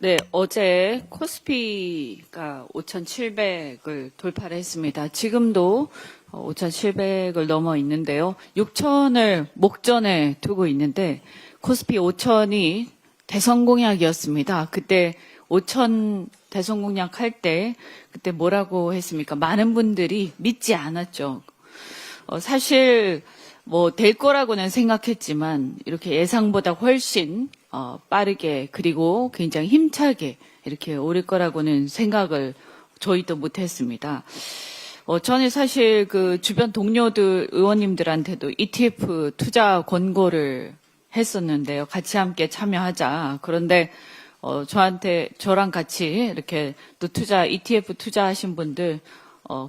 네, 어제 코스피가 5,700을 돌파를 했습니다. 지금도 5,700을 넘어 있는데요. 6,000을 목전에 두고 있는데 코스피 5,000이 대선 공약이었습니다. 그때 5,000 대선 공약 할 때 그때 뭐라고 했습니까? 많은 분들이 믿지 않았죠. 사실 될 거라고는 생각했지만 이렇게 예상보다 훨씬 빠르게 그리고 굉장히 힘차게 이렇게 오를 거라고는 생각을 저희도 못했습니다. 저는 사실 그 주변 동료들 의원님들한테도 ETF 투자 권고를 했었는데요. 같이 함께 참여하자. 그런데 저랑 같이 이렇게 또 ETF 투자하신 분들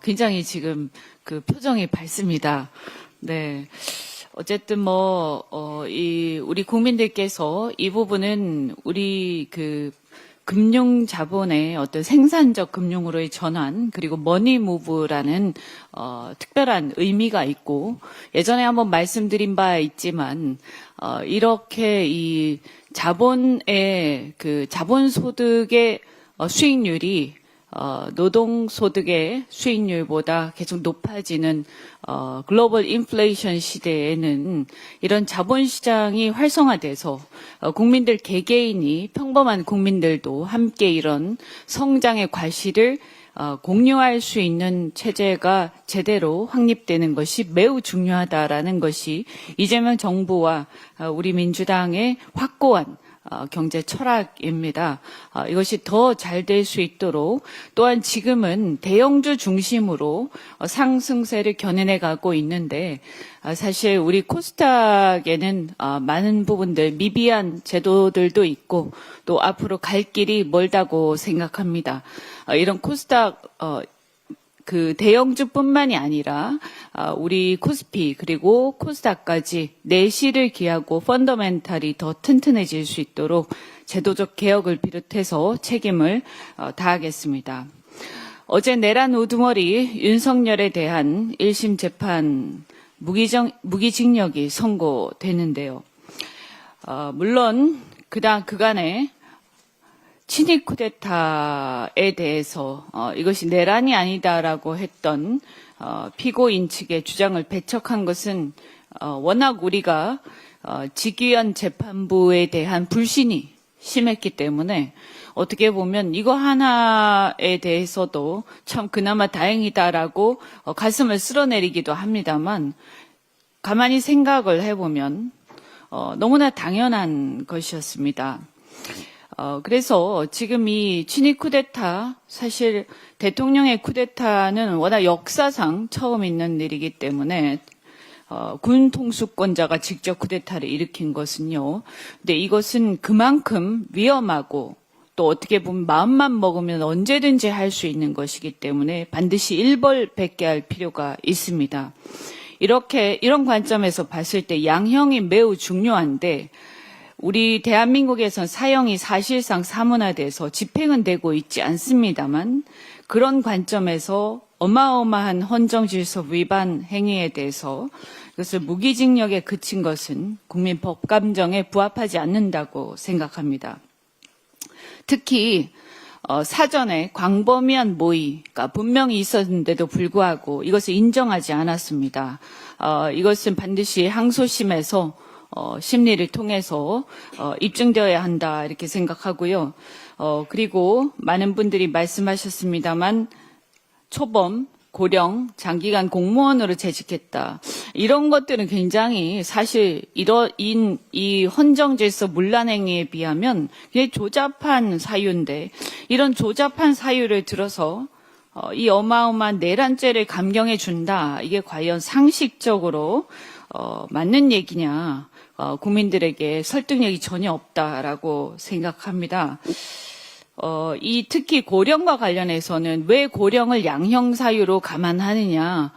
굉장히 지금 그 표정이 밝습니다. 네. 어쨌든 우리 국민들께서 이 부분은 우리 그 금융 자본의 어떤 생산적 금융으로의 전환, 그리고 머니무브라는, 특별한 의미가 있고, 예전에 한번 말씀드린 바 있지만, 이렇게 이 자본의 그 자본소득의 수익률이 노동소득의 수익률보다 계속 높아지는 글로벌 인플레이션 시대에는 이런 자본시장이 활성화돼서 국민들 개개인이 평범한 국민들도 함께 이런 성장의 과실을 공유할 수 있는 체제가 제대로 확립되는 것이 매우 중요하다라는 것이 이재명 정부와 우리 민주당의 확고한 경제 철학입니다. 이것이 더 잘 될 수 있도록 또한 지금은 대형주 중심으로 상승세를 견인해 가고 있는데 사실 우리 코스닥에는 많은 부분들 미비한 제도들도 있고 또 앞으로 갈 길이 멀다고 생각합니다. 이런 코스닥 그 대형주뿐만이 아니라 우리 코스피 그리고 코스닥까지 내실을 기하고 펀더멘탈이 더 튼튼해질 수 있도록 제도적 개혁을 비롯해서 책임을 다하겠습니다. 어제 내란 우두머리 윤석열에 대한 1심 재판 무기징역이 선고되는데요. 물론 그간에 친일 쿠데타에 대해서 이것이 내란이 아니다라고 했던 피고인 측의 주장을 배척한 것은 워낙 우리가 직위원 재판부에 대한 불신이 심했기 때문에 어떻게 보면 이거 하나에 대해서도 참 그나마 다행이다라고 가슴을 쓸어내리기도 합니다만 가만히 생각을 해보면 너무나 당연한 것이었습니다. 그래서 지금 이 친일 쿠데타, 사실 대통령의 쿠데타는 워낙 역사상 처음 있는 일이기 때문에 군 통수권자가 직접 쿠데타를 일으킨 것은요. 근데 이것은 그만큼 위험하고 또 어떻게 보면 마음만 먹으면 언제든지 할 수 있는 것이기 때문에 반드시 일벌백계 할 필요가 있습니다. 이런 관점에서 봤을 때 양형이 매우 중요한데 우리 대한민국에선 사형이 사실상 사문화돼서 집행은 되고 있지 않습니다만 그런 관점에서 어마어마한 헌정질서 위반 행위에 대해서 이것을 무기징역에 그친 것은 국민 법감정에 부합하지 않는다고 생각합니다. 특히 사전에 광범위한 모의가 분명히 있었는데도 불구하고 이것을 인정하지 않았습니다. 이것은 반드시 항소심에서 심리를 통해서 입증되어야 한다 이렇게 생각하고요. 그리고 많은 분들이 말씀하셨습니다만 초범, 고령, 장기간 공무원으로 재직했다. 이런 것들은 굉장히 사실 이 헌정질서 문란행위에 비하면 굉장히 조잡한 사유인데 이런 조잡한 사유를 들어서 이 어마어마한 내란죄를 감경해 준다. 이게 과연 상식적으로 맞는 얘기냐. 국민들에게 설득력이 전혀 없다라고 생각합니다. 특히 고령과 관련해서는 왜 고령을 양형 사유로 감안하느냐.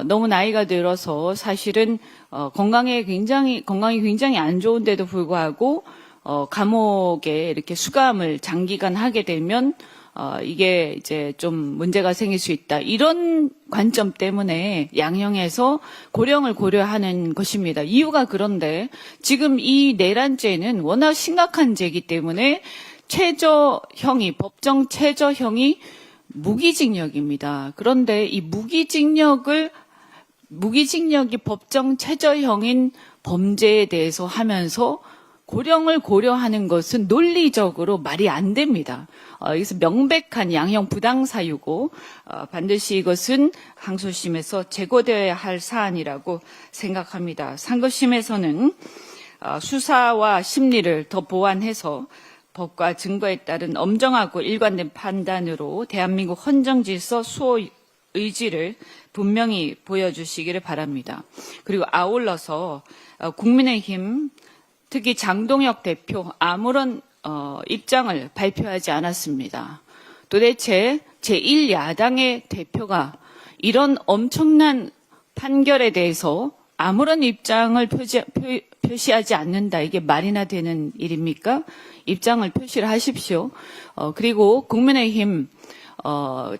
너무 나이가 들어서 사실은 건강이 굉장히 안 좋은데도 불구하고 감옥에 이렇게 수감을 장기간 하게 되면 이게 이제 좀 문제가 생길 수 있다. 이런 관점 때문에 양형에서 고령을 고려하는 것입니다. 이유가 그런데 지금 이 내란죄는 워낙 심각한 죄이기 때문에 법정 최저형이 무기징역입니다. 그런데 이 무기징역이 법정 최저형인 범죄에 대해서 하면서 고령을 고려하는 것은 논리적으로 말이 안 됩니다. 여기서 명백한 양형 부당 사유고 반드시 이것은 항소심에서 제고되어야 할 사안이라고 생각합니다. 상고심에서는 수사와 심리를 더 보완해서 법과 증거에 따른 엄정하고 일관된 판단으로 대한민국 헌정질서 수호 의지를 분명히 보여주시기를 바랍니다. 그리고 아울러서 국민의힘 특히 장동혁 대표 아무런 입장을 발표하지 않았습니다. 도대체 제1야당의 대표가 이런 엄청난 판결에 대해서 아무런 입장을 표시하지 않는다. 이게 말이나 되는 일입니까? 입장을 표시를 하십시오. 그리고 국민의힘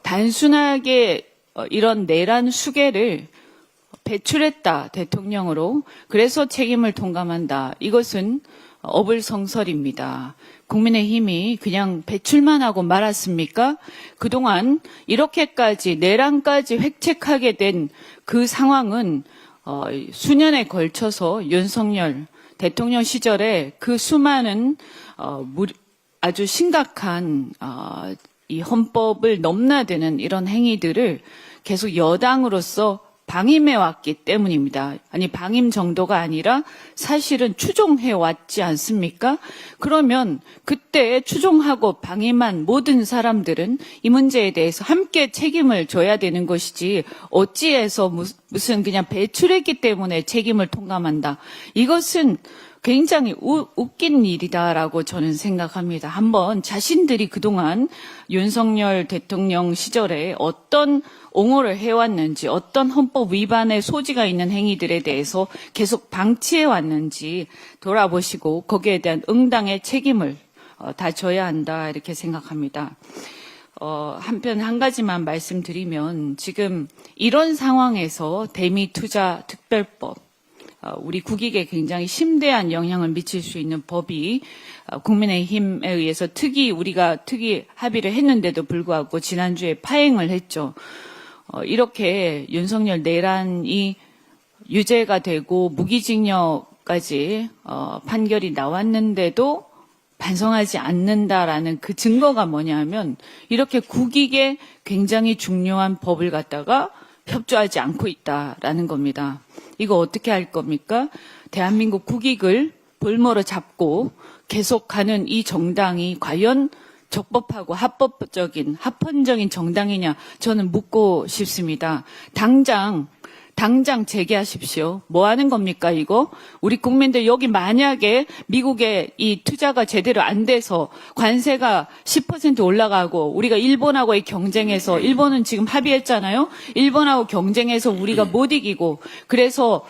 단순하게 이런 내란 수개를 배출했다, 대통령으로. 그래서 책임을 통감한다. 이것은 어불성설입니다. 국민의힘이 그냥 배출만 하고 말았습니까? 그동안 이렇게까지 내란까지 획책하게 된 그 상황은 수년에 걸쳐서 윤석열 대통령 시절에 그 수많은 아주 심각한 이 헌법을 넘나드는 이런 행위들을 계속 여당으로서 방임해 왔기 때문입니다. 아니, 방임 정도가 아니라 사실은 추종해 왔지 않습니까? 그러면 그때 추종하고 방임한 모든 사람들은 이 문제에 대해서 함께 책임을 져야 되는 것이지 어찌해서 무슨 그냥 배출했기 때문에 책임을 통감한다. 이것은 굉장히 웃긴 일이다라고 저는 생각합니다. 한번 자신들이 그동안 윤석열 대통령 시절에 어떤 옹호를 해왔는지, 어떤 헌법 위반의 소지가 있는 행위들에 대해서 계속 방치해왔는지 돌아보시고 거기에 대한 응당의 책임을 다 져야 한다 이렇게 생각합니다. 한편 한 가지만 말씀드리면 지금 이런 상황에서 대미투자특별법 우리 국익에 굉장히 심대한 영향을 미칠 수 있는 법이 국민의힘에 의해서 우리가 특위 합의를 했는데도 불구하고 지난주에 파행을 했죠. 이렇게 윤석열 내란이 유죄가 되고 무기징역까지 판결이 나왔는데도 반성하지 않는다라는 그 증거가 뭐냐면 이렇게 국익에 굉장히 중요한 법을 갖다가 협조하지 않고 있다라는 겁니다. 이거 어떻게 할 겁니까? 대한민국 국익을 볼모로 잡고 계속 가는 이 정당이 과연 적법하고 합헌적인 정당이냐 저는 묻고 싶습니다. 당장 재개하십시오. 뭐 하는 겁니까 이거? 우리 국민들 여기 만약에 미국에 이 투자가 제대로 안 돼서 관세가 10% 올라가고 우리가 일본하고의 경쟁에서 일본은 지금 합의했잖아요. 일본하고 경쟁해서 우리가 못 이기고 그래서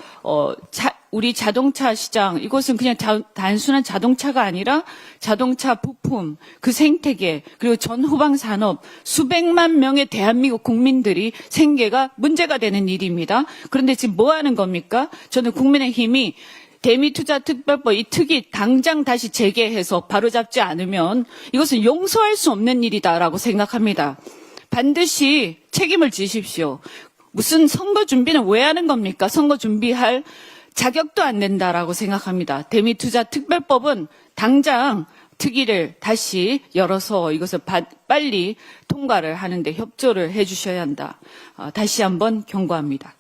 우리 자동차 시장 이것은 그냥 단순한 자동차가 아니라 자동차 부품 그 생태계 그리고 전 후방 산업 수백만 명의 대한민국 국민들이 생계가 문제가 되는 일입니다. 그런데 지금 뭐 하는 겁니까? 저는 국민의힘이 대미투자특별법 이 특위 당장 다시 재개해서 바로잡지 않으면 이것은 용서할 수 없는 일이다라고 생각합니다. 반드시 책임을 지십시오. 무슨 선거 준비는 왜 하는 겁니까? 선거 준비할 자격도 안 된다라고 생각합니다. 대미투자특별법은 당장 특위를 다시 열어서 이것을 빨리 통과를 하는데 협조를 해주셔야 한다. 다시 한번 경고합니다.